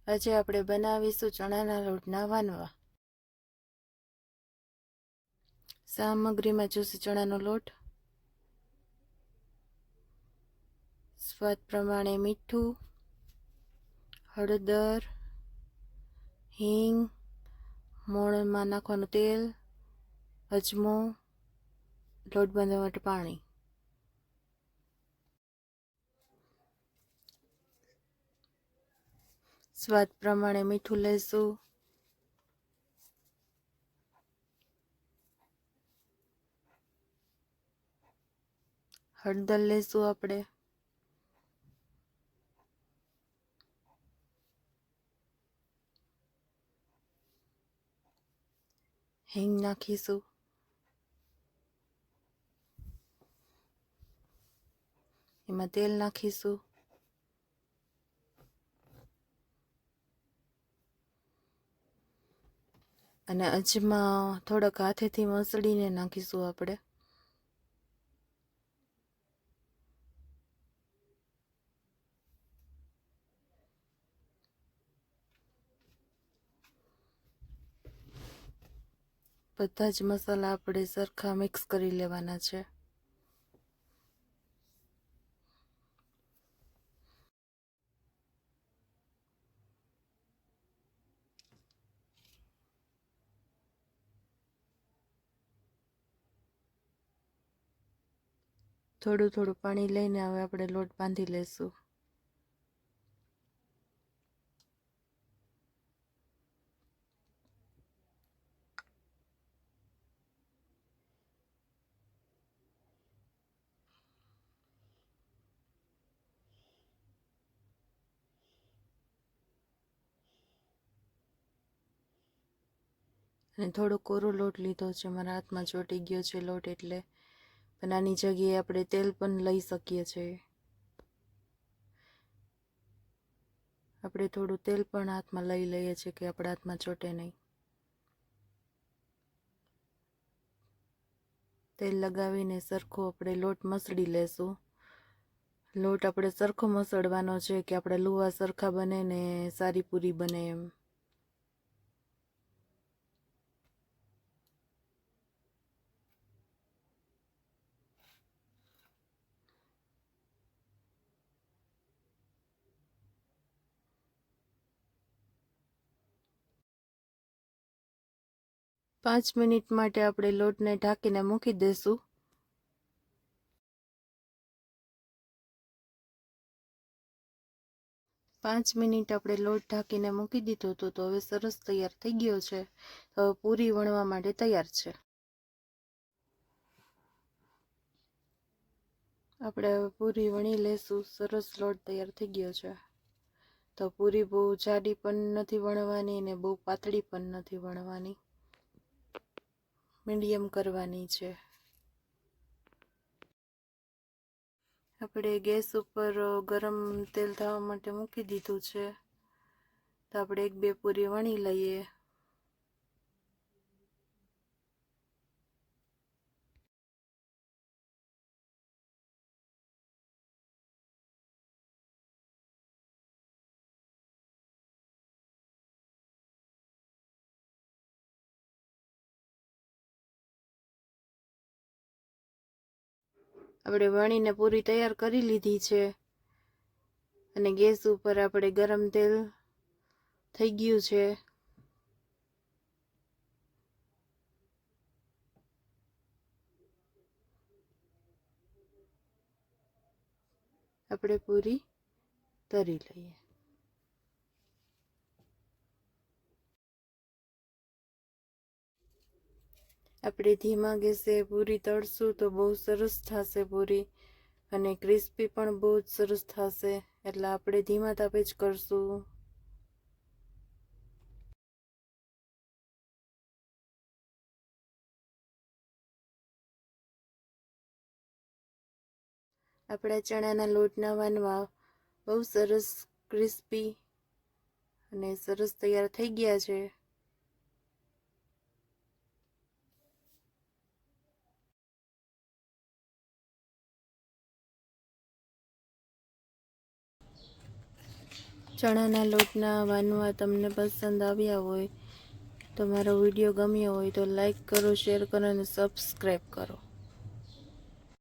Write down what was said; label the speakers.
Speaker 1: આજે આપણે બનાવીશું ચણાના લોટના વાનવા. સામગ્રીમાં જોશે ચણાનો લોટ, સ્વાદ પ્રમાણે મીઠું, હળદર, હિંગ, મોણમાં નાખવાનું તેલ, અજમો, લોટ બાંધવા માટે પાણી. સ્વાદ પ્રમાણે મીઠું લઈશું, હળદર લઈશું આપણે, હિંગ નાખીશું, એમાં તેલ નાખીશું, અને અજમા થોડાક હાથેથી મસળીને નાખીશું આપણે. બધા જ મસાલા આપણે સરખા મિક્સ કરી લેવાના છે. થોડું થોડું પાણી લઈને હવે આપણે લોટ બાંધી લઈશું. અને થોડો કોરો લોટ લીધો છે, મારા હાથમાં ચોંટી ગયો છે લોટ એટલે. પણ આની જગ્યાએ આપણે તેલ પણ લઈ શકીએ છીએ. આપણે થોડું તેલ પણ હાથમાં લઈ લઈએ છીએ કે આપણા હાથમાં ચોંટે નહીં. તેલ લગાવીને સરખો આપણે લોટ મસળી લેશું. લોટ આપણે સરખો મસળવાનો છે કે આપણા લુવા સરખા બને ને સારી પૂરી બને એમ. પાંચ મિનિટ માટે આપણે લોટને ઢાંકીને મૂકી દઈશું. પાંચ મિનિટ આપણે લોટ ઢાંકીને મૂકી દીધો હતો, તો હવે સરસ તૈયાર થઈ ગયો છે. હવે પૂરી વણવા માટે તૈયાર છે. આપણે હવે પૂરી વણી લેશું. સરસ લોટ તૈયાર થઈ ગયો છે. તો પૂરી બહુ જાડી પણ નથી વણવાની ને બહુ પાતળી પણ નથી વણવાની, મીડિયમ કરવાની છે. આપણે ગેસ ઉપર ગરમ તેલ થવા માટે મૂકી દીધું છે. તો આપણે એક બે પૂરી વણી લઈએ. આપણે વણીને પૂરી તૈયાર કરી લીધી છે. અને ગેસ ઉપર આપણે ગરમ તેલ થઈ ગયું છે. આપણે પૂરી તળી લઈએ. આપણે ધીમા ગેસે પૂરી તળશું તો બહુ સરસ થશે પૂરી, અને ક્રિસ્પી પણ બહુ જ સરસ થશે. એટલે આપણે ધીમા તાપે જ કરશું. આપણા ચણાના લોટના વાનવા બહુ સરસ ક્રિસ્પી અને સરસ તૈયાર થઈ ગયા છે. ચણાના લોટના વાનવા તમને પસંદ આવ્યા હોય તો મારો વિડીયો ગમ્યો હોય તો લાઈક કરો, શેર કરો અને સબસ્ક્રાઈબ કરો.